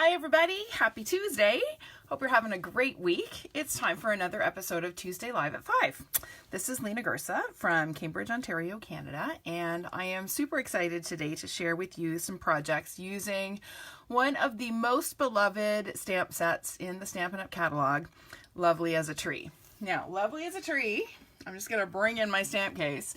Hi everybody, happy Tuesday. Hope you're having a great week. It's time for another episode of Tuesday Live at 5. This is Lena Gersa from Cambridge, Ontario, Canada, and I am super excited today to share with you some projects using one of the most beloved stamp sets in the Stampin' Up! Catalog, Lovely as a Tree. Now, Lovely as a Tree, I'm just going to bring in my stamp case,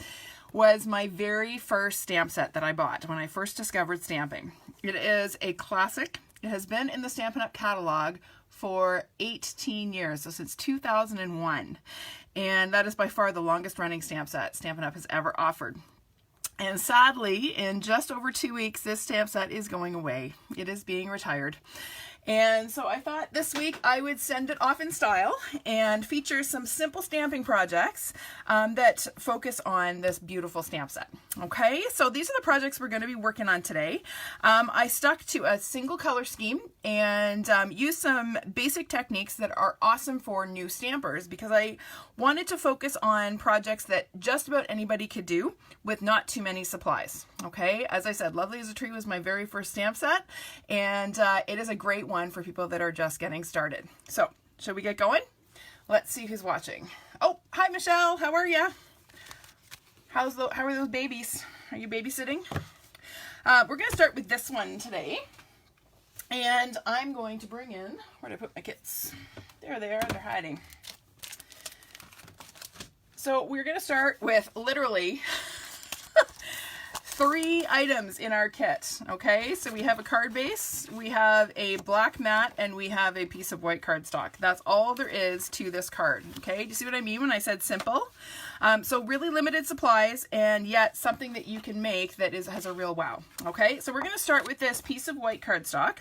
was my very first stamp set that I bought when I first discovered stamping. It is a classic. It has been in the Stampin' Up! Catalog for 18 years, so since 2001. And that is by far the longest running stamp set Stampin' Up! Has ever offered. And sadly, in just over 2 weeks, this stamp set is going away. It is being retired. And so I thought this week I would send it off in style and feature some simple stamping projects that focus on this beautiful stamp set. Okay, so these are the projects we're going to be working on today. I stuck to a single color scheme and used some basic techniques that are awesome for new stampers because I wanted to focus on projects that just about anybody could do with not too many supplies. Okay, as I said, Lovely as a Tree was my very first stamp set, and it is a great one for people that are just getting started. So, shall we get going? Let's see who's watching. Oh, hi Michelle, how are you? How are those babies? Are you babysitting? We're going to start with this one today. And I'm going to bring in, where did I put my kits? There they are, they're hiding. So we're going to start with literally 3 items in our kit, okay? So we have a card base, we have a black mat, and we have a piece of white cardstock. That's all there is to this card, okay? Do you see what I mean when I said simple? So really limited supplies, and yet something that you can make that has a real wow, okay? So we're going to start with this piece of white cardstock.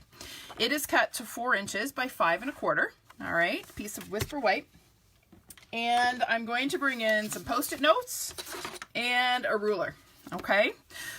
It is cut to 4 inches by 5 1/4, all right? Piece of Whisper White. And I'm going to bring in some Post-it notes and a ruler. Okay,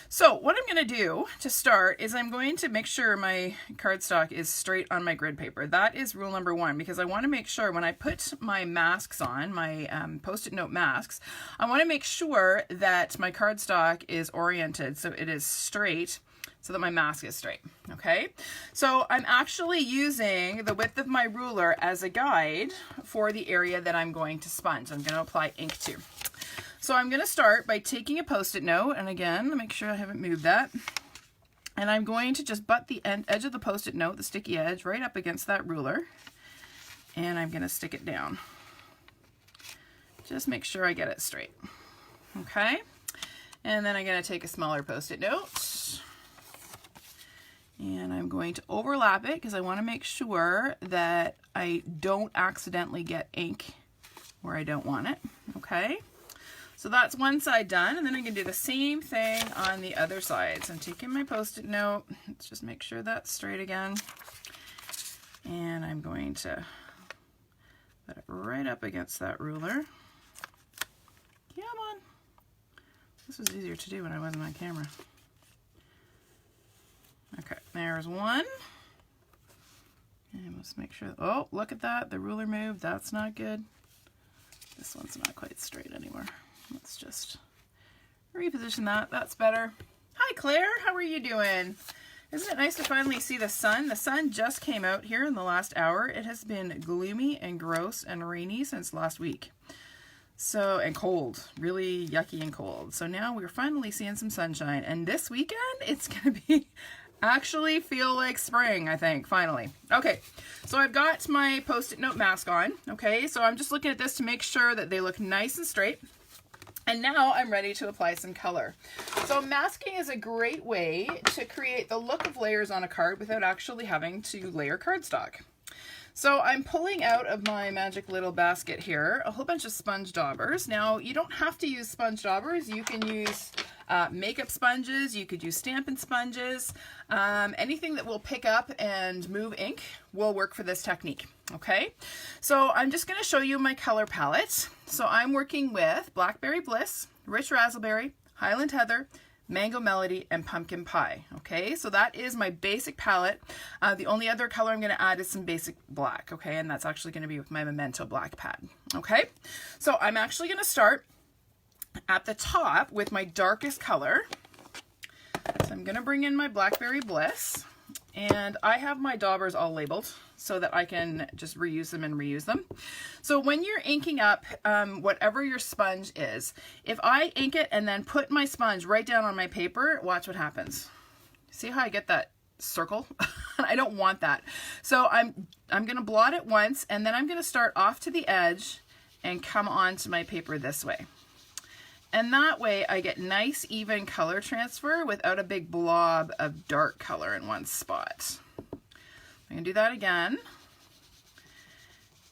so what I'm going to do to start is I'm going to make sure my cardstock is straight on my grid paper. That is rule number 1, because I want to make sure when I put my masks on, my Post-it note masks, I want to make sure that my cardstock is oriented so it is straight, so that my mask is straight, okay? So I'm actually using the width of my ruler as a guide for the area that I'm going to sponge. I'm going to apply ink to. So I'm going to start by taking a Post-it note, and again, make sure I haven't moved that. And I'm going to just butt the edge of the Post-it note, the sticky edge, right up against that ruler. And I'm going to stick it down. Just make sure I get it straight. Okay? And then I'm going to take a smaller Post-it note. And I'm going to overlap it because I want to make sure that I don't accidentally get ink where I don't want it. Okay? So that's one side done, and then I'm going to do the same thing on the other side. So I'm taking my Post-it note, let's just make sure that's straight again, and I'm going to put it right up against that ruler. Come on. This was easier to do when I wasn't on camera. Okay, there's one. And let's make sure, oh, look at that, the ruler moved, that's not good. This one's not quite straight anymore. Let's just reposition that. That's better. Hi, Claire. How are you doing? Isn't it nice to finally see the sun? The sun just came out here in the last hour. It has been gloomy and gross and rainy since last week. So, and cold. Really yucky and cold. So now we're finally seeing some sunshine. And this weekend, it's going to be actually feel like spring, I think, finally. Okay, so I've got my Post-it note mask on. Okay, so I'm just looking at this to make sure that they look nice and straight. And now I'm ready to apply some color. So masking is a great way to create the look of layers on a card without actually having to layer cardstock. So I'm pulling out of my magic little basket here a whole bunch of sponge daubers. Now you don't have to use sponge daubers. You can use makeup sponges, you could use Stampin' sponges. Anything that will pick up and move ink will work for this technique. Okay, so I'm just going to show you my color palette. So I'm working with Blackberry Bliss, Rich Raspberry, Highland Heather, Mango Melody, and Pumpkin Pie. Okay, so that is my basic palette. The only other color I'm going to add is some basic black. Okay, and that's actually going to be with my Memento black pad. Okay, so I'm actually going to start at the top with my darkest color. So I'm going to bring in my Blackberry Bliss, And I have my daubers all labeled so that I can just reuse them and reuse them. So when you're inking up whatever your sponge is, if I ink it and then put my sponge right down on my paper, watch what happens. See how I get that circle? I don't want that. So I'm going to blot it once, and then I'm going to start off to the edge and come onto my paper this way. And that way I get nice even color transfer without a big blob of dark color in one spot. I'm going to do that again.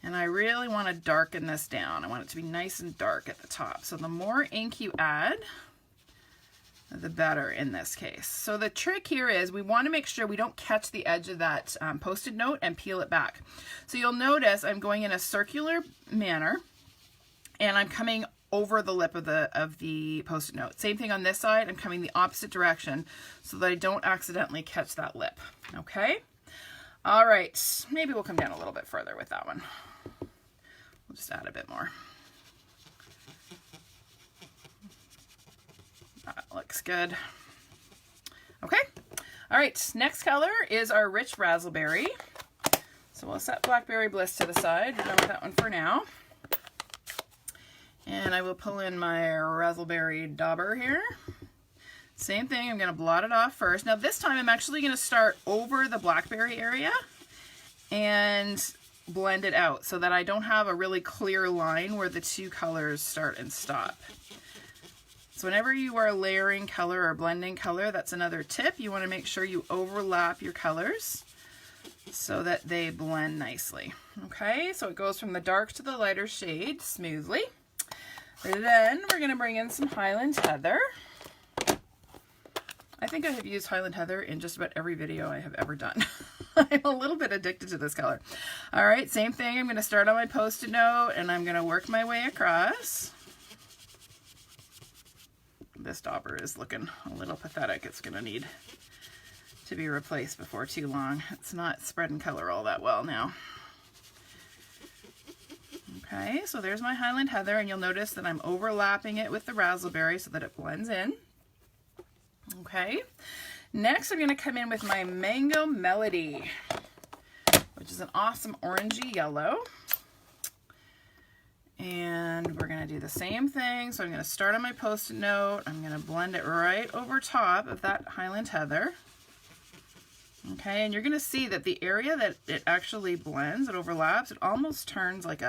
And I really want to darken this down. I want it to be nice and dark at the top. So the more ink you add, the better in this case. So the trick here is we want to make sure we don't catch the edge of that Post-it note and peel it back. So you'll notice I'm going in a circular manner, and I'm coming over the lip of the Post-it note. Same thing on this side. I'm coming the opposite direction so that I don't accidentally catch that lip. Okay? All right. Maybe we'll come down a little bit further with that one. We'll just add a bit more. That looks good. Okay. All right. Next color is our rich raspberry. So we'll set Blackberry Bliss to the side. We're done with that one for now. And I will pull in my raspberry dauber here. Same thing, I'm going to blot it off first. Now this time I'm actually going to start over the blackberry area and blend it out so that I don't have a really clear line where the two colors start and stop. So whenever you are layering color or blending color, that's another tip. You want to make sure you overlap your colors so that they blend nicely. Okay, so it goes from the dark to the lighter shade smoothly. Then we're going to bring in some Highland Heather. I think I have used Highland Heather in just about every video I have ever done. I'm a little bit addicted to this color. All right, same thing. I'm going to start on my Post-it note and I'm going to work my way across. This dauber is looking a little pathetic. It's going to need to be replaced before too long. It's not spreading color all that well now. Okay, so there's my Highland Heather, and you'll notice that I'm overlapping it with the raspberry so that it blends in. Okay, next I'm going to come in with my Mango Melody, which is an awesome orangey yellow. And we're going to do the same thing. So I'm going to start on my Post-it note. I'm going to blend it right over top of that Highland Heather. Okay, and you're going to see that the area that it actually blends, it overlaps, it almost turns like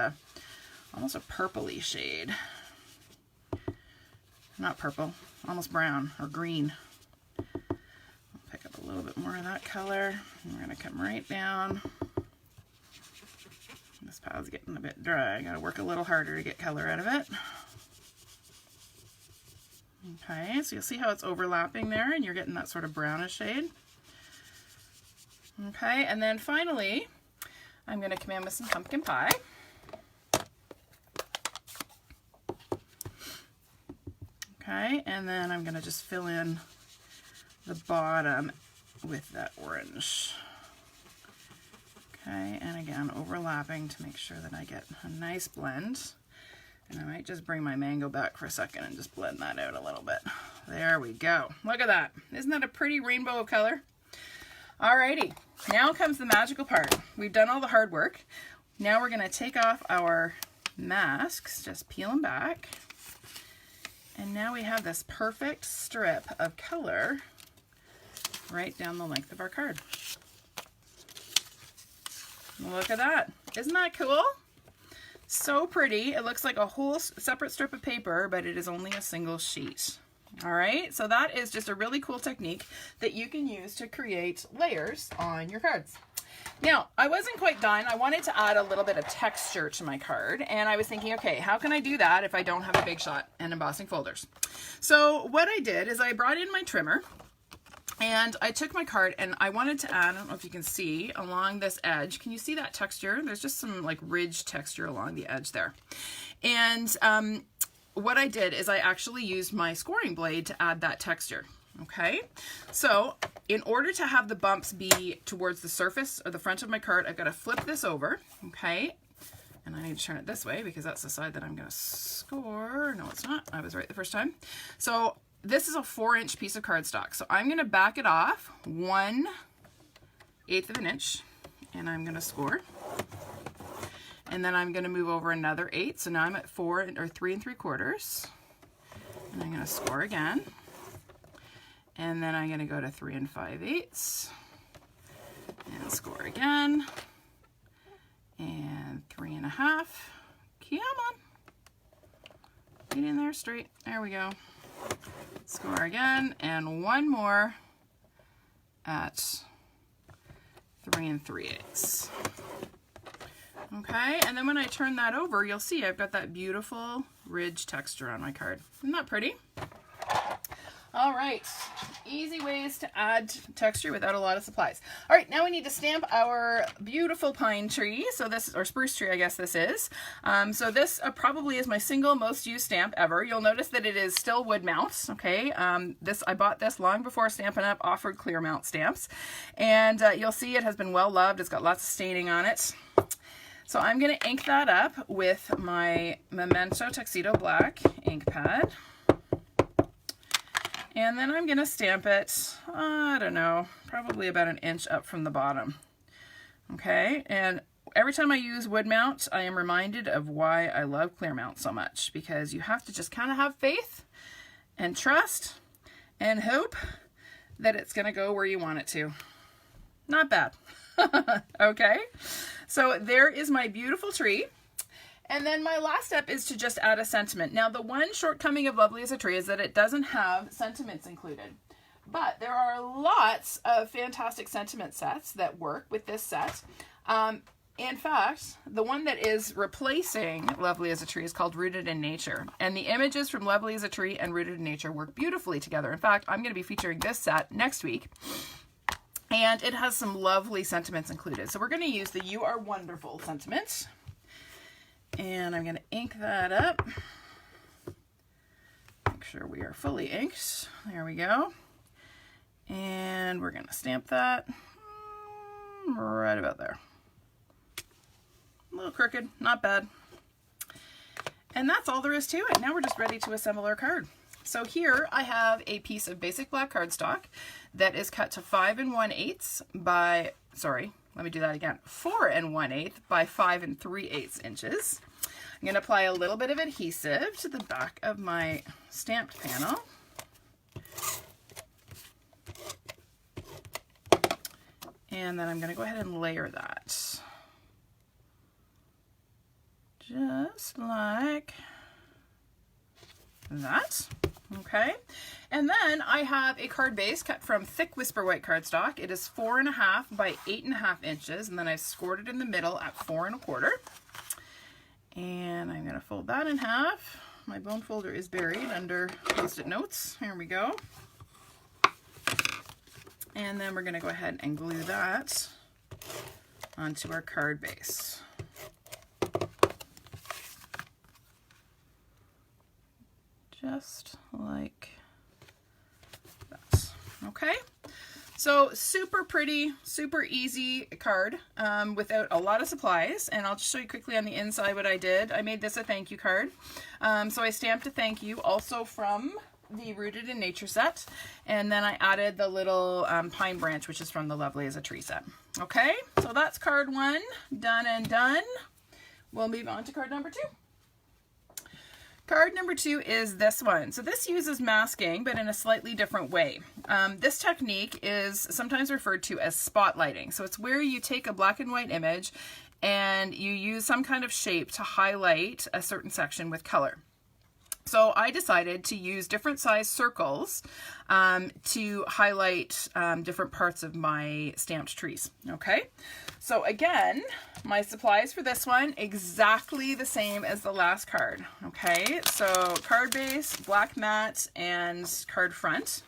almost a purpley shade. Not purple, almost brown or green. I'll pick up a little bit more of that color. And we're going to come right down. This pal's getting a bit dry. I got to work a little harder to get color out of it. Okay, so you'll see how it's overlapping there and you're getting that sort of brownish shade. Okay, and then finally, I'm going to come in with some pumpkin pie. Okay, and then I'm going to just fill in the bottom with that orange. Okay, and again, overlapping to make sure that I get a nice blend. And I might just bring my mango back for a second and just blend that out a little bit. There we go. Look at that. Isn't that a pretty rainbow of color? Alrighty, now comes the magical part. We've done all the hard work. Now we're going to take off our masks, just peel them back. And now we have this perfect strip of color right down the length of our card. Look at that. Isn't that cool? So pretty. It looks like a whole separate strip of paper, but it is only a single sheet. All right, so that is just a really cool technique that you can use to create layers on your cards. Now, I wasn't quite done. I wanted to add a little bit of texture to my card, and I was thinking, okay, how can I do that if I don't have a Big Shot and embossing folders? So what I did is I brought in my trimmer, and I took my card and I wanted to add, I don't know if you can see, along this edge. Can you see that texture? There's just some like ridge texture along the edge there. And what I did is I actually used my scoring blade to add that texture. Okay, so in order to have the bumps be towards the surface or the front of my card, I've got to flip this over, okay, and I need to turn it this way because that's the side that I'm going to score. No, it's not. I was right the first time. So this is a 4-inch piece of cardstock, so I'm going to back it off 1 1/8 of an inch, and I'm going to score. And then I'm going to move over another 8, so now I'm at 4 or 3 3/4. And I'm going to score again. And then I'm going to go to 3 5/8 and score again. And 3 1/2. Come on. Get in there straight. There we go. Score again, and one more at 3 3/8. Okay, and then when I turn that over, you'll see I've got that beautiful ridge texture on my card. Isn't that pretty? All right, easy ways to add texture without a lot of supplies. All right, now we need to stamp our beautiful pine tree. So this, or spruce tree, I guess this is. So this probably is my single most used stamp ever. You'll notice that it is still wood mount, okay? I bought this long before Stampin' Up! Offered clear mount stamps. And you'll see it has been well loved. It's got lots of staining on it. So I'm gonna ink that up with my Memento Tuxedo Black ink pad. And then I'm gonna stamp it, I don't know, probably about 1 inch up from the bottom. Okay, and every time I use wood mount, I am reminded of why I love clear mount so much, because you have to just kind of have faith and trust and hope that it's gonna go where you want it to. Not bad. Okay, so there is my beautiful tree. And then my last step is to just add a sentiment. Now, the one shortcoming of Lovely as a Tree is that it doesn't have sentiments included. But there are lots of fantastic sentiment sets that work with this set. In fact, the one that is replacing Lovely as a Tree is called Rooted in Nature. And the images from Lovely as a Tree and Rooted in Nature work beautifully together. In fact, I'm going to be featuring this set next week. And it has some lovely sentiments included. So we're going to use the You Are Wonderful sentiment. And I'm going to ink that up. Make sure we are fully inked. There we go. And we're going to stamp that right about there. A little crooked, not bad. And that's all there is to it. Now we're just ready to assemble our card. So here I have a piece of basic black cardstock that is cut to 5 1/8 by, sorry, let me do that again, 4 1/8 by 5 3/8 inches. I'm going to apply a little bit of adhesive to the back of my stamped panel. And then I'm going to go ahead and layer that. Just like that. Okay, and then I have a card base cut from thick Whisper White cardstock. It is 4 1/2 by 8 1/2 inches, and then I've scored it in the middle at 4 1/4. And I'm going to fold that in half. My bone folder is buried under Post-it notes. Here we go. And then we're going to go ahead and glue that onto our card base. Just like that. Okay, so super pretty, super easy card without a lot of supplies. And I'll just show you quickly on the inside what I did. I made this a thank you card. So I stamped a thank you also from the Rooted in Nature set. And then I added the little pine branch, which is from the Lovely as a Tree set. Okay, so that's card 1, done and done. We'll move on to card number 2. Card number 2 is this one. So this uses masking, but in a slightly different way. This technique is sometimes referred to as spotlighting. So it's where you take a black and white image and you use some kind of shape to highlight a certain section with color. So I decided to use different size circles to highlight different parts of my stamped trees. Okay, so again, my supplies for this one, exactly the same as the last card. Okay, so card base, black mat, and card front.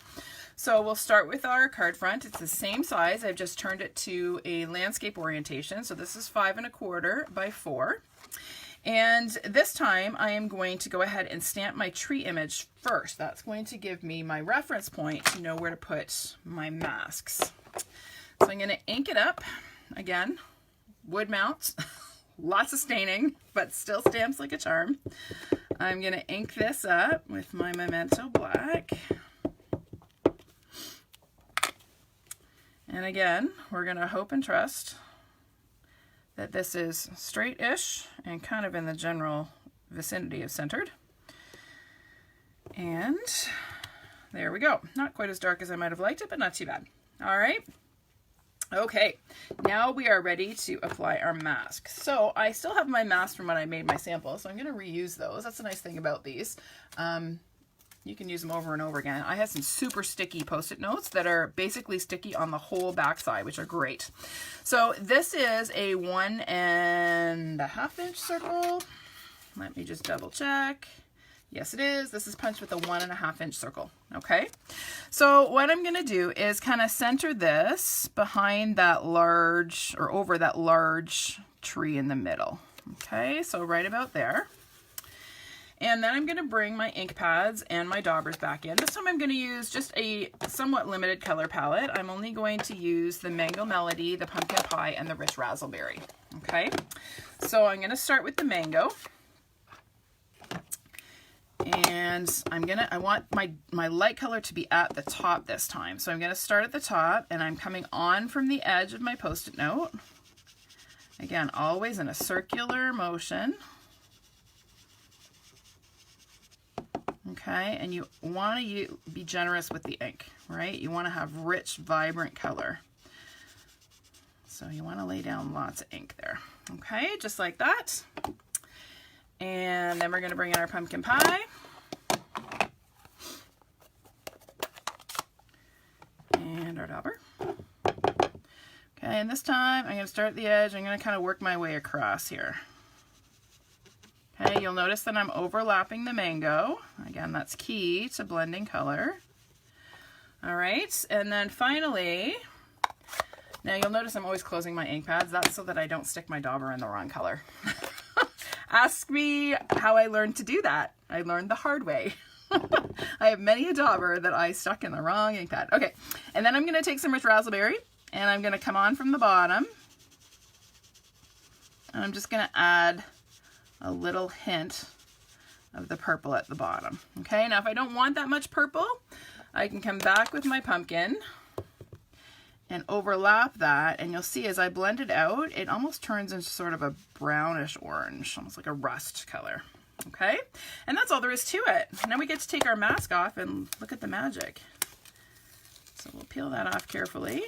So we'll start with our card front. It's the same size. I've just turned it to a landscape orientation. So this is 5 1/4 by 4. And this time I am going to go ahead and stamp my tree image first. That's going to give me my reference point to know where to put my masks. So I'm going to ink it up. Again, wood mount, lots of staining, but still stamps like a charm. I'm going to ink this up with my Memento Black. And again, we're going to hope and trust that this is straight-ish and kind of in the general vicinity of centered. And there we go. Not quite as dark as I might have liked it, but not too bad. All right. Okay, now we are ready to apply our mask. So I still have my mask from when I made my sample, so I'm going to reuse those. That's the nice thing about these. You can use them over and over again. I have some super sticky Post-it notes that are basically sticky on the whole backside, which are great. So this is a 1.5 inch circle. Let me just double check. Yes, it is. This is punched with a 1.5 inch circle. Okay. So what I'm going to do is kind of center this behind that large, or over that large tree in the middle. Okay. So right about there. And then I'm going to bring my ink pads and my daubers back in. This time I'm going to use just a somewhat limited color palette. I'm only going to use the Mango Melody, the Pumpkin Pie, and the Rich Razzleberry. Okay. So I'm going to start with the mango. And I want my light color to be at the top this time. So I'm going to start at the top, and I'm coming on from the edge of my Post-it note. Again, always in a circular motion. Okay, and you want to be generous with the ink, right? You want to have rich, vibrant color. So you want to lay down lots of ink there. Okay, just like that. And then we're going to bring in our pumpkin pie. And our dauber. Okay, and this time I'm going to start at the edge. I'm going to kind of work my way across here. Okay, you'll notice that I'm overlapping the mango. Again, that's key to blending color. All right, and then finally, now you'll notice I'm always closing my ink pads. That's so that I don't stick my dauber in the wrong color. Ask me how I learned to do that. I learned the hard way. I have many a dauber that I stuck in the wrong ink pad. Okay, and then I'm going to take some Rich Razzleberry, and I'm going to come on from the bottom. And I'm just going to add a little hint of the purple at the bottom. Okay, now if I don't want that much purple, I can come back with my pumpkin and overlap that, and you'll see as I blend it out, it almost turns into sort of a brownish orange, almost like a rust color. Okay, and that's all there is to it. Now we get to take our mask off and look at the magic. So we'll peel that off carefully.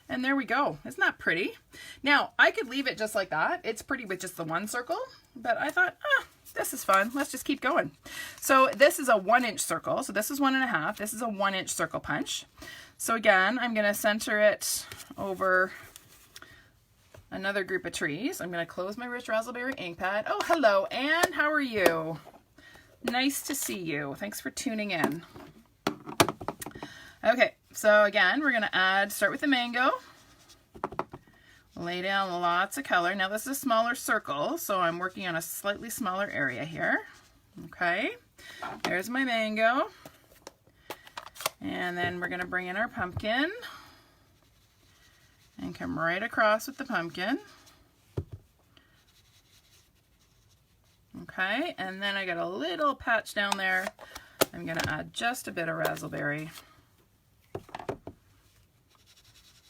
And there we go. Isn't that pretty? Now, I could leave it just like that. It's pretty with just the one circle, but I thought, this is fun. Let's just keep going. So this is a 1 inch circle. So this is 1.5. This is a 1 inch circle punch. So again, I'm going to center it over another group of trees. I'm going to close my Rich Razzleberry ink pad. Oh, hello, Anne. How are you? Nice to see you. Thanks for tuning in. Okay, so again, we're going to start with the mango. Lay down lots of color. Now this is a smaller circle, so I'm working on a slightly smaller area here. Okay, there's my mango. And then we're going to bring in our pumpkin and come right across with the pumpkin. Okay, and then I got a little patch down there. I'm going to add just a bit of razzleberry.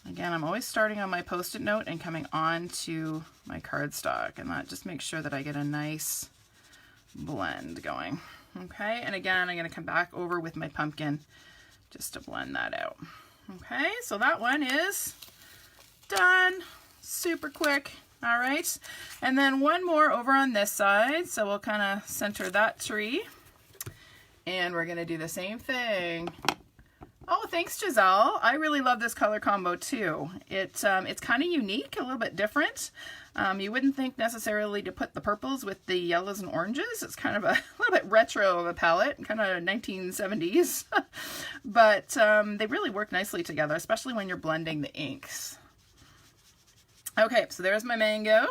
Again, I'm always starting on my Post-it note and coming on to my cardstock, and that just makes sure that I get a nice blend going. Okay, and again, I'm going to come back over with my pumpkin just to blend that out. Okay, so that one is done. Super quick. All right, and then one more over on this side. So we'll kind of center that tree, and we're going to do the same thing. Oh, thanks, Giselle. I really love this color combo too. It's kind of unique, a little bit different. You wouldn't think necessarily to put the purples with the yellows and oranges. It's kind of a little bit retro of a palette, kind of 1970s. But they really work nicely together, especially when you're blending the inks. Okay, so there's my mango.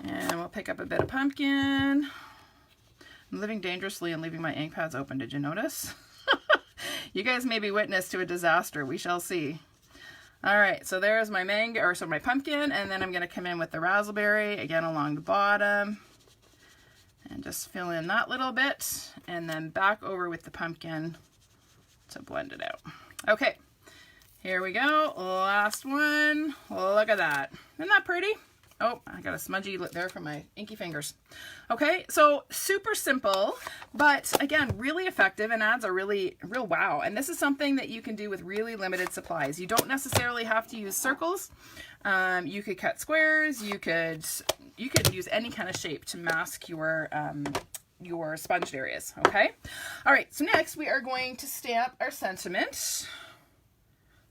And we'll pick up a bit of pumpkin. I'm living dangerously and leaving my ink pads open. Did you notice? You guys may be witness to a disaster. We shall see. All right, so there's my mango, or so my pumpkin, and then I'm going to come in with the razzleberry again along the bottom, and just fill in that little bit, and then back over with the pumpkin to blend it out. Okay, Here we go. Last one. Look at that. Isn't that pretty? Oh, I got a smudgy lip there from my inky fingers. Okay, so super simple, but again, really effective and adds a real wow. And this is something that you can do with really limited supplies. You don't necessarily have to use circles. You could cut squares. You could use any kind of shape to mask your sponged areas. Okay. All right. So next we are going to stamp our sentiment.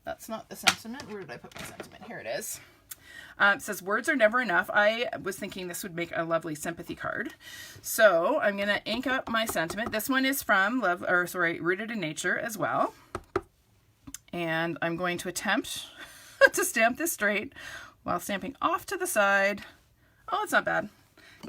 That's not the sentiment. Where did I put my sentiment? Here it is. It says, words are never enough. I was thinking this would make a lovely sympathy card. So I'm going to ink up my sentiment. This one is from Rooted in Nature as well. And I'm going to attempt to stamp this straight while stamping off to the side. Oh, it's not bad.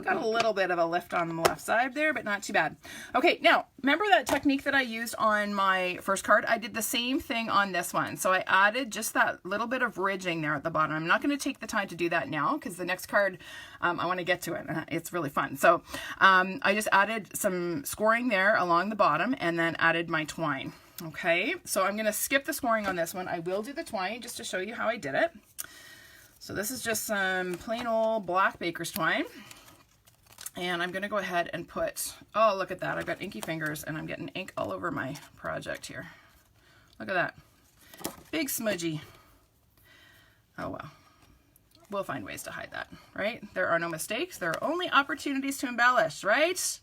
Got a little bit of a lift on the left side there, but not too bad. Okay, now, remember that technique that I used on my first card? I did the same thing on this one. So I added just that little bit of ridging there at the bottom. I'm not going to take the time to do that now because the next card, I want to get to it. It's really fun. So I just added some scoring there along the bottom and then added my twine. Okay, so I'm going to skip the scoring on this one. I will do the twine just to show you how I did it. So this is just some plain old black baker's twine. And I'm going to go ahead and put, oh, look at that. I've got inky fingers and I'm getting ink all over my project here. Look at that. Big smudgy. Oh, well. We'll find ways to hide that, right? There are no mistakes. There are only opportunities to embellish, right?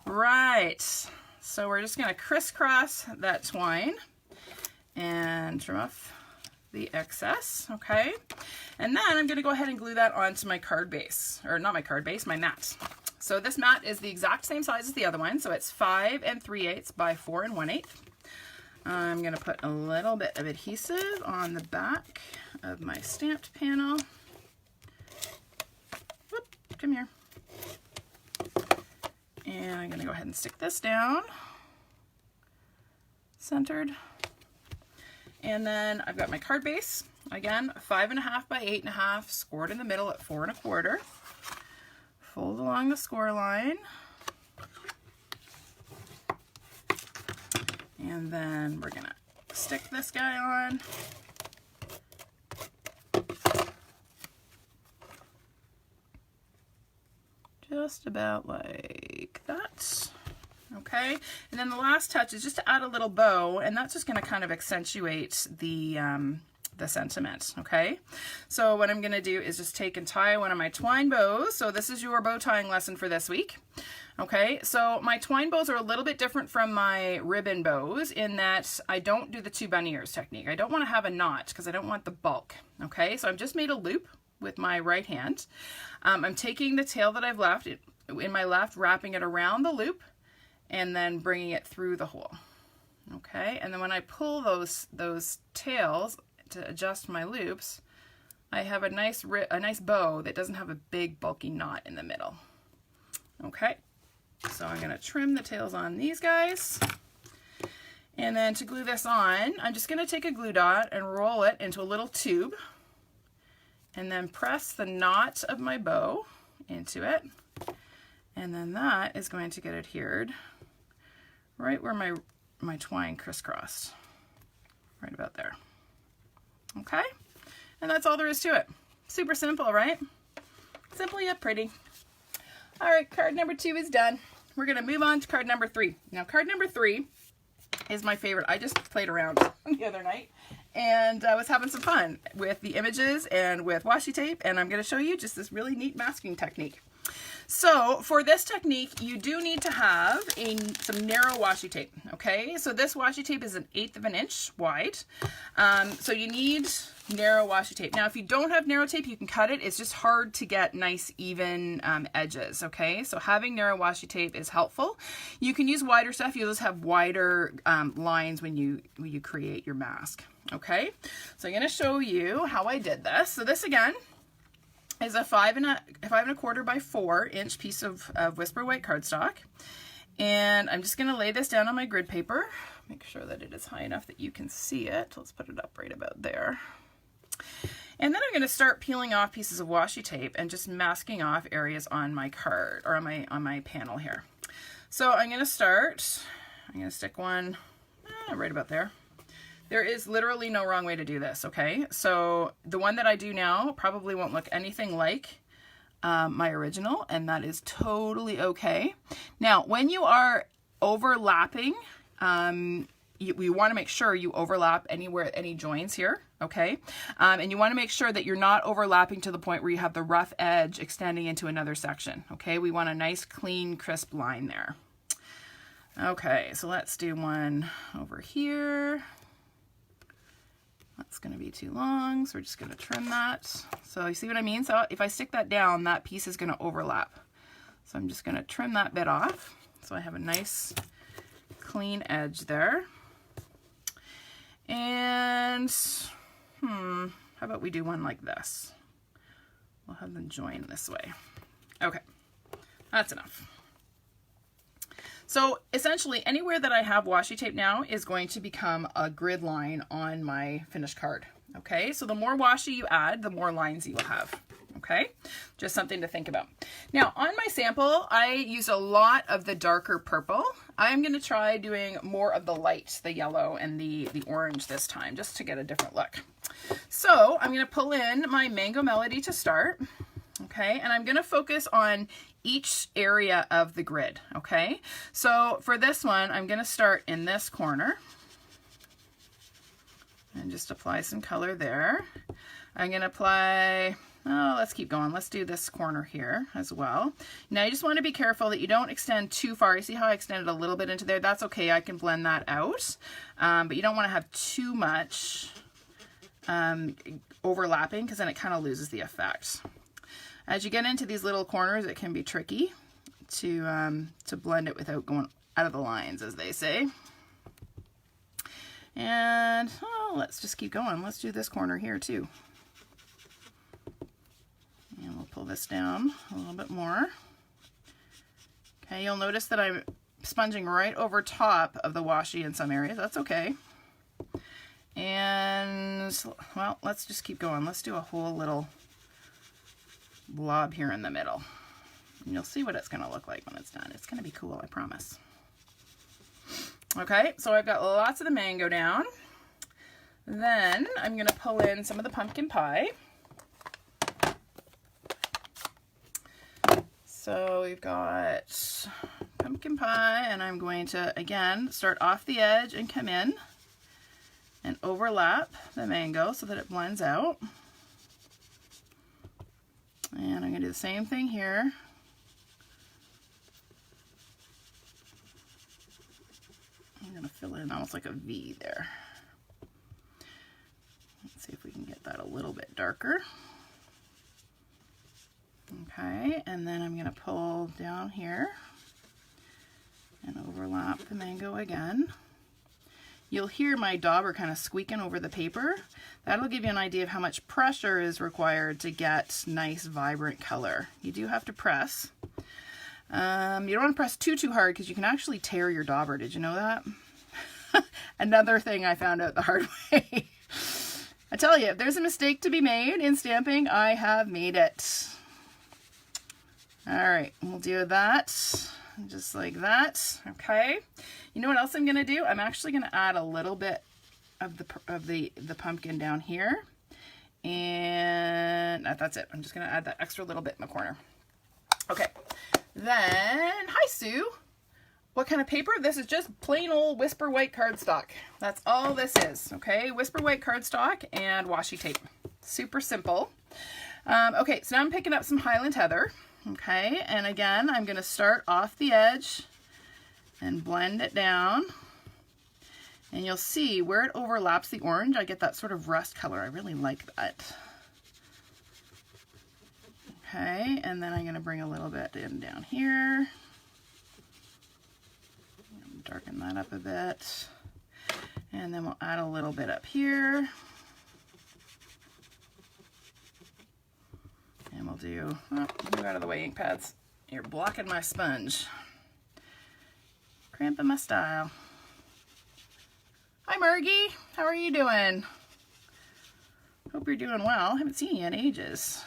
Right. So we're just going to crisscross that twine and trim off the excess, okay? And then I'm going to go ahead and glue that onto my card base, or not my card base, my mat. So this mat is the exact same size as the other one, so it's 5 3/8 by 4 1/8. I'm going to put a little bit of adhesive on the back of my stamped panel. Whoop, come here. And I'm going to go ahead and stick this down, centered. And then I've got my card base, again, 5.5 by 8.5, scored in the middle at 4 1/4. Fold along the score line. And then we're gonna stick this guy on. Just about like that. Okay, and then the last touch is just to add a little bow, and that's just going to kind of accentuate the sentiment. Okay, so what I'm going to do is just take and tie one of my twine bows. So this is your bow tying lesson for this week. Okay, so my twine bows are a little bit different from my ribbon bows in that I don't do the 2 bunny ears technique. I don't want to have a knot because I don't want the bulk. Okay, so I've just made a loop with my right hand. I'm taking the tail that I've left in my left, wrapping it around the loop, and then bringing it through the hole. Okay, and then when I pull those tails to adjust my loops, I have a nice bow that doesn't have a big bulky knot in the middle. Okay, so I'm going to trim the tails on these guys. And then to glue this on, I'm just going to take a glue dot and roll it into a little tube and then press the knot of my bow into it. And then that is going to get adhered right where my twine crisscrossed, right about there. Okay, and that's all there is to it. Super simple, right? Simple yet pretty. All right, card number 2 is done. We're gonna move on to card number 3. Now, card number 3 is my favorite. I just played around the other night and I was having some fun with the images and with washi tape, and I'm gonna show you just this really neat masking technique. So for this technique, you do need to have some narrow washi tape, okay? So this washi tape is 1/8 of an inch wide. So you need narrow washi tape. Now, if you don't have narrow tape, you can cut it. It's just hard to get nice, even edges, okay? So having narrow washi tape is helpful. You can use wider stuff. You'll just have wider lines when you create your mask, okay? So I'm gonna show you how I did this. So this, again, is a 5 1/4 by 4 inch piece of Whisper White cardstock. And I'm just going to lay this down on my grid paper. Make sure that it is high enough that you can see it. Let's put it up right about there. And then I'm going to start peeling off pieces of washi tape and just masking off areas on my card, or on my panel here. So I'm going to stick one right about there. There is literally no wrong way to do this, okay? So the one that I do now probably won't look anything like my original, and that is totally okay. Now, when you are overlapping, you want to make sure you overlap any joins here, okay? And you want to make sure that you're not overlapping to the point where you have the rough edge extending into another section, okay? We want a nice, clean, crisp line there. Okay, so let's do one over here. That's going to be too long, so we're just going to trim that. So you see what I mean? So if I stick that down, that piece is going to overlap. So I'm just going to trim that bit off. So I have a nice clean edge there. And, how about we do one like this? We'll have them join this way. Okay, that's enough. So essentially anywhere that I have washi tape now is going to become a grid line on my finished card. Okay, so the more washi you add, the more lines you will have. Okay, just something to think about. Now on my sample, I used a lot of the darker purple. I'm going to try doing more of the light, the yellow and the orange this time, just to get a different look. So I'm going to pull in my Mango Melody to start. Okay, and I'm going to focus on each area of the grid. Okay, so for this one, I'm going to start in this corner and just apply some color there. I'm going to apply, oh, let's keep going. Let's do this corner here as well. Now you just want to be careful that you don't extend too far. You see how I extended a little bit into there? That's okay. I can blend that out, but you don't want to have too much overlapping because then it kind of loses the effect. As you get into these little corners, it can be tricky to blend it without going out of the lines, as they say. And oh, let's just keep going. Let's do this corner here too. And we'll pull this down a little bit more. Okay, you'll notice that I'm sponging right over top of the washi in some areas. That's okay. And well, let's just keep going. Let's do a whole little blob here in the middle. And you'll see what it's going to look like when it's done. It's going to be cool, I promise. Okay, so I've got lots of the mango down. Then I'm going to pull in some of the pumpkin pie. So we've got pumpkin pie, and I'm going to, again, start off the edge and come in and overlap the mango so that it blends out. And I'm going to do the same thing here. I'm going to fill in almost like a V there. Let's see if we can get that a little bit darker. Okay, and then I'm going to pull down here and overlap the mango again. You'll hear my dauber kind of squeaking over the paper. That'll give you an idea of how much pressure is required to get nice, vibrant color. You do have to press. You don't want to press too hard because you can actually tear your dauber. Did you know that? Another thing I found out the hard way. I tell you, if there's a mistake to be made in stamping, I have made it. All right, we'll do that. Just like that. Okay. You know what else I'm going to do? I'm actually going to add a little bit of the pumpkin down here. And that's it. I'm just going to add that extra little bit in the corner. Okay. Then, hi Sue. What kind of paper? This is just plain old Whisper White cardstock. That's all this is. Okay. Whisper White cardstock and washi tape. Super simple. Okay. So now I'm picking up some Highland Heather. Okay, and again, I'm going to start off the edge and blend it down. And you'll see where it overlaps the orange, I get that sort of rust color. I really like that. Okay, and then I'm going to bring a little bit in down here. Darken that up a bit. And then we'll add a little bit up here. And we'll do, oh, move out of the way, ink pads. You're blocking my sponge. Cramping my style. Hi Margie, how are you doing? Hope you're doing well. I haven't seen you in ages.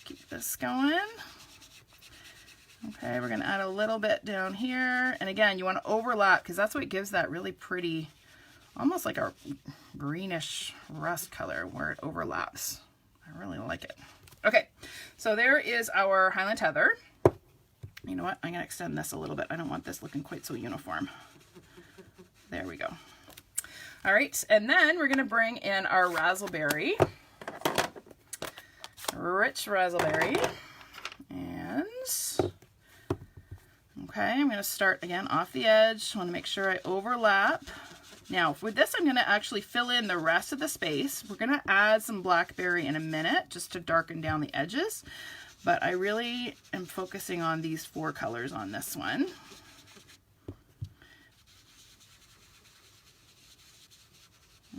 Keep this going. Okay, we're gonna add a little bit down here. And again, you wanna overlap because that's what gives that really pretty, almost like a greenish rust color where it overlaps. I really like it. Okay, so there is our Highland Heather. You know what? I'm going to extend this a little bit. I don't want this looking quite so uniform. There we go. All right, and then we're going to bring in our razzleberry. Rich razzleberry. And, okay, I'm going to start again off the edge. I want to make sure I overlap. Now, with this, I'm going to actually fill in the rest of the space. We're going to add some blackberry in a minute just to darken down the edges. But I really am focusing on these 4 colors on this one.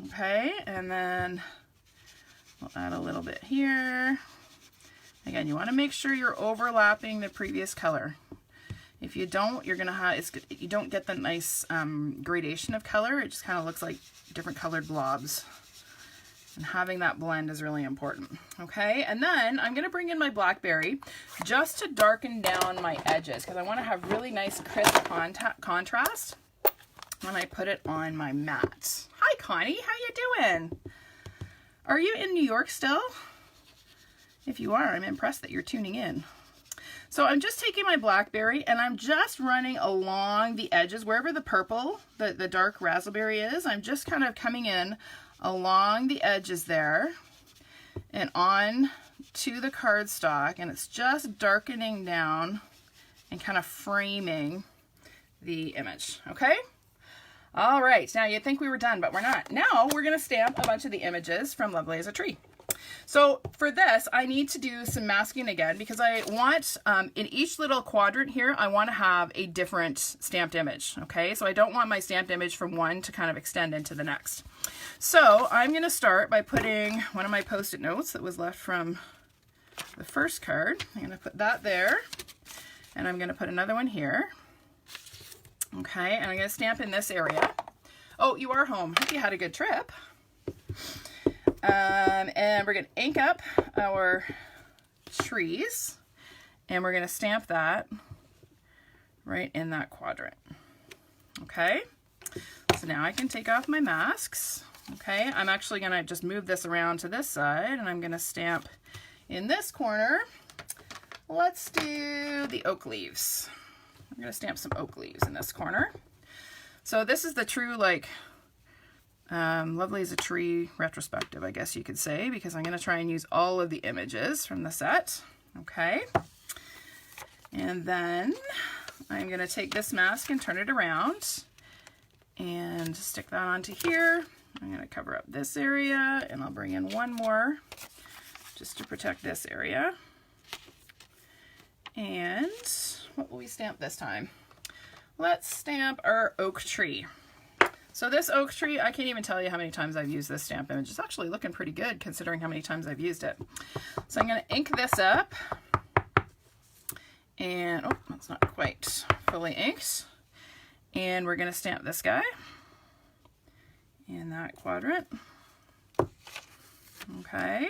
Okay, and then we'll add a little bit here. Again, you want to make sure you're overlapping the previous color. If you don't, you're gonna have you don't get the nice gradation of color. It just kind of looks like different colored blobs. And having that blend is really important. Okay, and then I'm gonna bring in my blackberry just to darken down my edges because I want to have really nice crisp contrast when I put it on my mat. Hi, Connie, how you doing? Are you in New York still? If you are, I'm impressed that you're tuning in. So I'm just taking my blackberry and I'm just running along the edges, wherever the purple, the dark raspberry is. I'm just kind of coming in along the edges there and on to the cardstock, and it's just darkening down and kind of framing the image, okay? All right, now you'd think we were done, but we're not. Now we're gonna stamp a bunch of the images from Lovely as a Tree. So for this, I need to do some masking again because I want, in each little quadrant here, I want to have a different stamped image, okay? So I don't want my stamped image from one to kind of extend into the next. So I'm going to start by putting one of my Post-it notes that was left from the first card. I'm going to put that there, and I'm going to put another one here. Okay, and I'm going to stamp in this area. Oh, you are home. Hope you had a good trip. And we're going to ink up our trees, and we're going to stamp that right in that quadrant. Okay, so now I can take off my masks. Okay, I'm actually going to just move this around to this side, and I'm going to stamp in this corner. Let's do the oak leaves. I'm going to stamp some oak leaves in this corner. So this is the true, like, Lovely as a Tree retrospective, I guess you could say, because I'm going to try and use all of the images from the set. Okay, and then I'm going to take this mask and turn it around and stick that onto here. I'm going to cover up this area, and I'll bring in one more just to protect this area. And what will we stamp this time? Let's stamp our oak tree. So this oak tree, I can't even tell you how many times I've used this stamp image. It's actually looking pretty good considering how many times I've used it. So I'm going to ink this up. And, oh, that's not quite fully inked. And we're going to stamp this guy in that quadrant. Okay.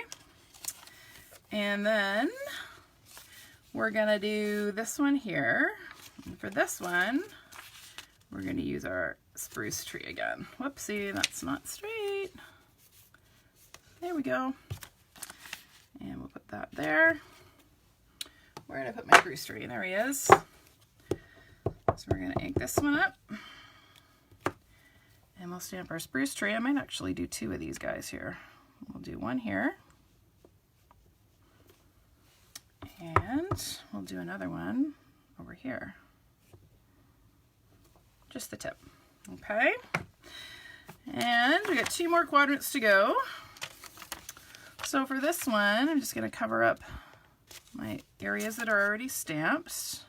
And then we're going to do this one here. And for this one, we're going to use our spruce tree again. Whoopsie, that's not straight. There we go. And we'll put that there. Where did I put my spruce tree? There he is. So we're going to ink this one up. And we'll stamp our spruce tree. I might actually do 2 of these guys here. We'll do one here. And we'll do another one over here. Just the tip. Okay. And we got 2 more quadrants to go. So for this one, I'm just going to cover up my areas that are already stamped.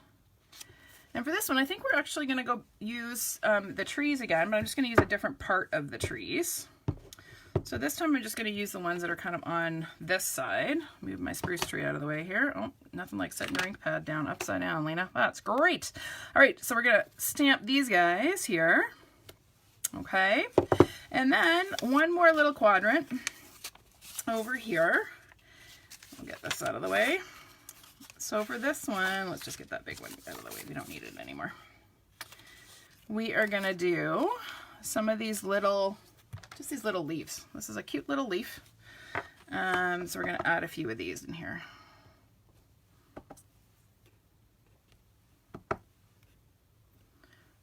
And for this one, I think we're actually going to go use the trees again, but I'm just going to use a different part of the trees. So this time I'm just going to use the ones that are kind of on this side. Move my spruce tree out of the way here. Oh, nothing like setting your ink pad down upside down, Lena. That's great. All right, so we're going to stamp these guys here. Okay, and then one more little quadrant over here. We'll get this out of the way. So for this one, let's just get that big one out of the way. We don't need it anymore. We are going to do some of these little just these little leaves. This is a cute little leaf. So we're going to add a few of these in here.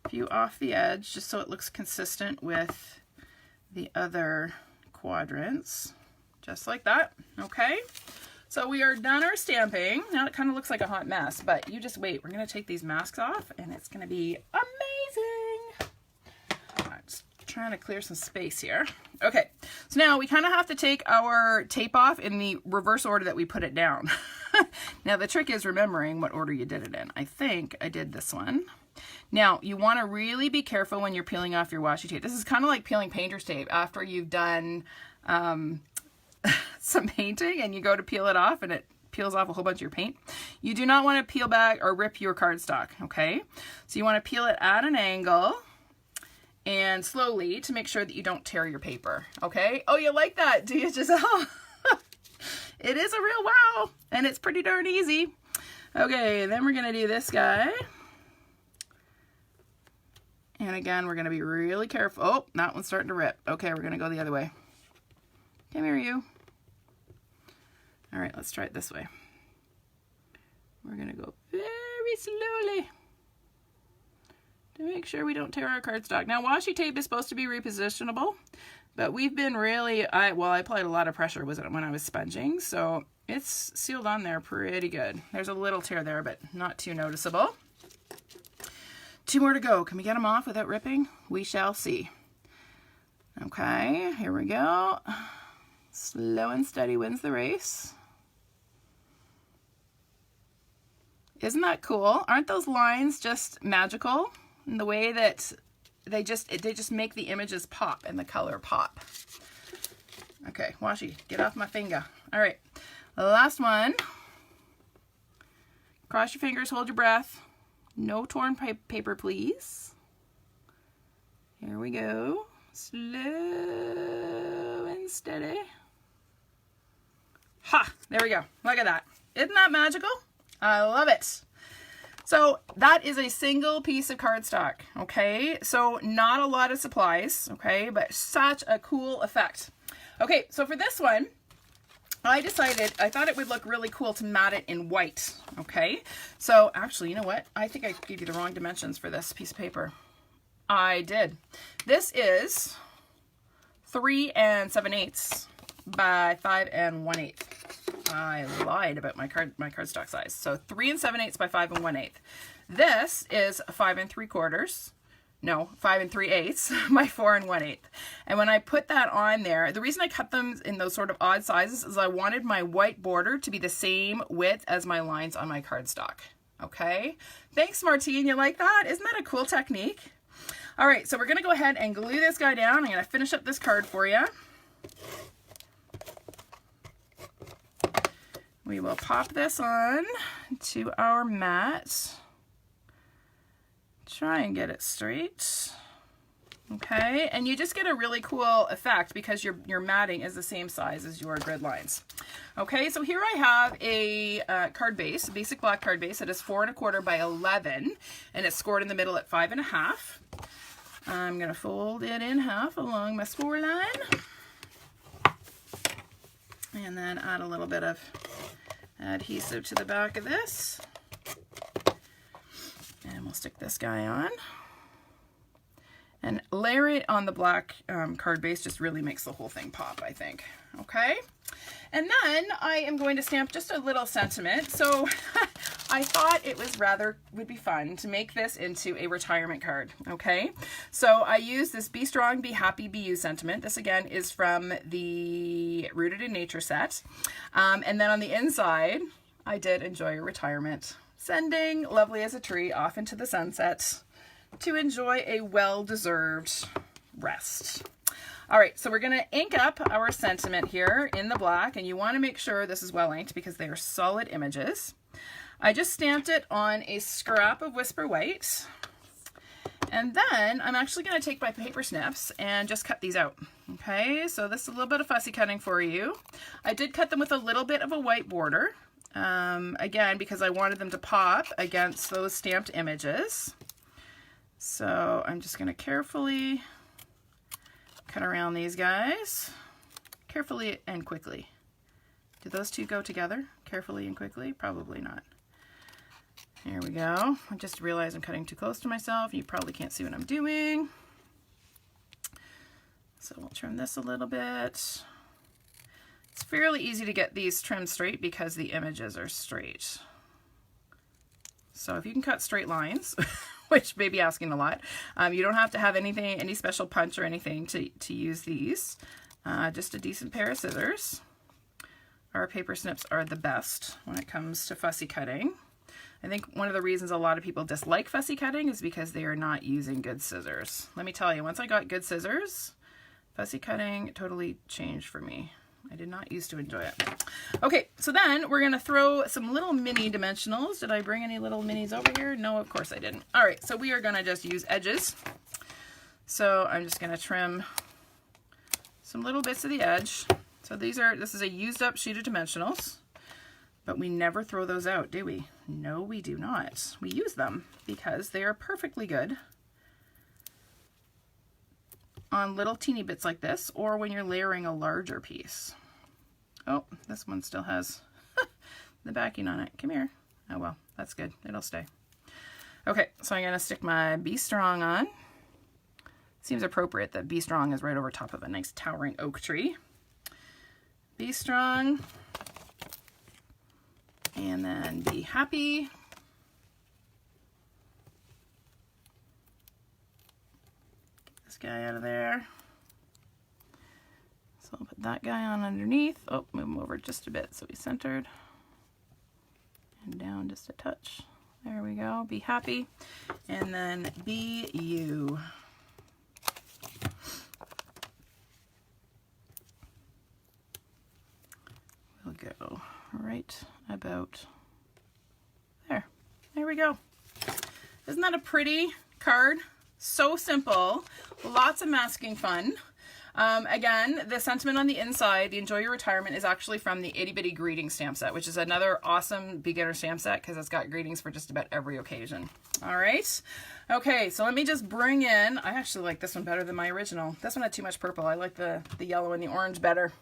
A few off the edge, just so it looks consistent with the other quadrants. Just like that. Okay. So we are done our stamping. Now it kind of looks like a hot mess, but you just wait. We're going to take these masks off and it's going to be amazing. I'm just trying to clear some space here. Okay, so now we kind of have to take our tape off in the reverse order that we put it down. Now the trick is remembering what order you did it in. I think I did this one. Now you want to really be careful when you're peeling off your washi tape. This is kind of like peeling painter's tape after you've done some painting and you go to peel it off and it peels off a whole bunch of your paint. You do not want to peel back or rip your cardstock, okay? So you want to peel it at an angle and slowly to make sure that you don't tear your paper, okay? Oh, you like that, do you, Giselle? It is a real wow, and it's pretty darn easy. Okay, then we're gonna do this guy. And again, we're gonna be really careful. Oh, that one's starting to rip. Okay, we're gonna go the other way. Come here, you. All right, let's try it this way. We're gonna go very slowly to make sure we don't tear our cardstock. Now, washi tape is supposed to be repositionable, but we've been really, I applied a lot of pressure when I was sponging, so it's sealed on there pretty good. There's a little tear there, but not too noticeable. 2 more to go. Can we get them off without ripping? We shall see. Okay, here we go. Slow and steady wins the race. Isn't that cool? Aren't those lines just magical in the way that they just make the images pop and the color pop? Okay, washi, get off my finger. All right, last one. Cross your fingers, hold your breath. No torn paper, please. Here we go. Slow and steady. Ha! There we go. Look at that. Isn't that magical? I love it. So that is a single piece of cardstock, okay? So not a lot of supplies, okay? But such a cool effect. Okay, so for this one, I thought it would look really cool to mat it in white, okay? So actually, you know what? I think I gave you the wrong dimensions for this piece of paper. I did. This is 3 7/8 by 5 1/8. I lied about my cardstock size. So 3 7/8 by 5 1/8. This is 5 3/4. No, 5 3/8 by 4 1/8. And when I put that on there, the reason I cut them in those sort of odd sizes is I wanted my white border to be the same width as my lines on my cardstock. Okay? Thanks, Martine. You like that? Isn't that a cool technique? All right, so we're going to go ahead and glue this guy down. I'm going to finish up this card for you. We will pop this on to our mat. Try and get it straight. Okay, and you just get a really cool effect because your matting is the same size as your grid lines. Okay, so here I have a card base, a basic black card base that is 4 1/4 by 11, and it's scored in the middle at 5 1/2. I'm gonna fold it in half along my score line, and then add a little bit of adhesive to the back of this, and we'll stick this guy on. And layer it on the black card base just really makes the whole thing pop, I think. Okay, and then I am going to stamp just a little sentiment. So I thought it would be fun to make this into a retirement card. Okay, so I used this Be Strong, Be Happy, Be You sentiment. This again is from the Rooted in Nature set. And then on the inside, I did enjoy your retirement. Sending lovely as a tree off into the sunset to enjoy a well-deserved rest. All right, so we're going to ink up our sentiment here in the black, and you want to make sure this is well inked because they are solid images. I just stamped it on a scrap of Whisper White, and then I'm actually going to take my paper snips and just cut these out. Okay, so this is a little bit of fussy cutting for you. I did cut them with a little bit of a white border, again, because I wanted them to pop against those stamped images. So I'm just going to carefully cut around these guys carefully and quickly. Do those two go together? Carefully and quickly? Probably not. Here we go. I just realized I'm cutting too close to myself. You probably can't see what I'm doing. So we'll trim this a little bit. It's fairly easy to get these trimmed straight because the images are straight. So if you can cut straight lines, which may be asking a lot, you don't have to have any special punch or anything to use these. Just a decent pair of scissors. Our paper snips are the best when it comes to fussy cutting. I think one of the reasons a lot of people dislike fussy cutting is because they are not using good scissors. Let me tell you, once I got good scissors, fussy cutting totally changed for me. I did not used to enjoy it. Okay, so then we're gonna throw some little mini dimensionals. Did I bring any little minis over here? No, of course I didn't. All right, so we are gonna just use edges. So I'm just gonna trim some little bits of the edge. So this is a used up sheet of dimensionals, but we never throw those out, do we? No, we do not. We use them because they are perfectly good on little teeny bits like this, or when you're layering a larger piece. Oh, this one still has the backing on it. Come here. Oh well, that's good. It'll stay. Okay, so I'm gonna stick my Be Strong on. Seems appropriate that Be Strong is right over top of a nice towering oak tree. Be strong, and then be happy. Get this guy out of there. So I'll put that guy on underneath. Oh, move him over just a bit so he's centered. And down just a touch. There we go. Be happy. And then be you. Go right about there. There we go. Isn't that a pretty card? So simple. Lots of masking fun. Again, the sentiment on the inside, the Enjoy Your Retirement, is actually from the Itty Bitty Greeting stamp set, which is another awesome beginner stamp set because it's got greetings for just about every occasion. All right. Okay, so let me just bring in, I actually like this one better than my original. This one had too much purple. I like the yellow and the orange better.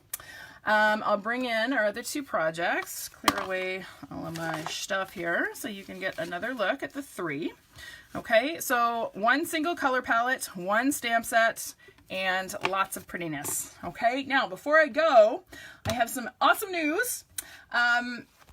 I'll bring in our other two projects, clear away all of my stuff here so you can get another look at the three. Okay, so one single color palette, one stamp set, and lots of prettiness. Okay, now before I go, I have some awesome news.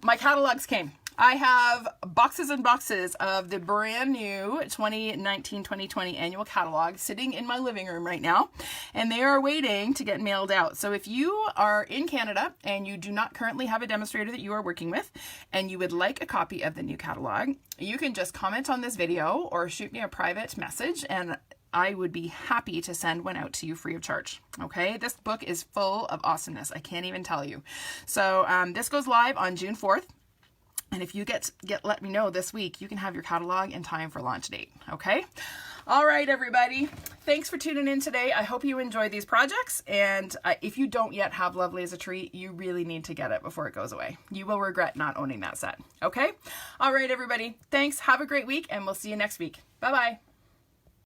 My catalogs came. I have boxes and boxes of the brand new 2019-2020 annual catalog sitting in my living room right now, and they are waiting to get mailed out. So if you are in Canada and you do not currently have a demonstrator that you are working with and you would like a copy of the new catalog, you can just comment on this video or shoot me a private message and I would be happy to send one out to you free of charge. Okay, this book is full of awesomeness. I can't even tell you. So this goes live on June 4th. And if you let me know this week, you can have your catalog in time for launch date. Okay. All right, everybody. Thanks for tuning in today. I hope you enjoy these projects. And if you don't yet have Lovely as a Tree, you really need to get it before it goes away. You will regret not owning that set. Okay. All right, everybody. Thanks. Have a great week and we'll see you next week. Bye-bye.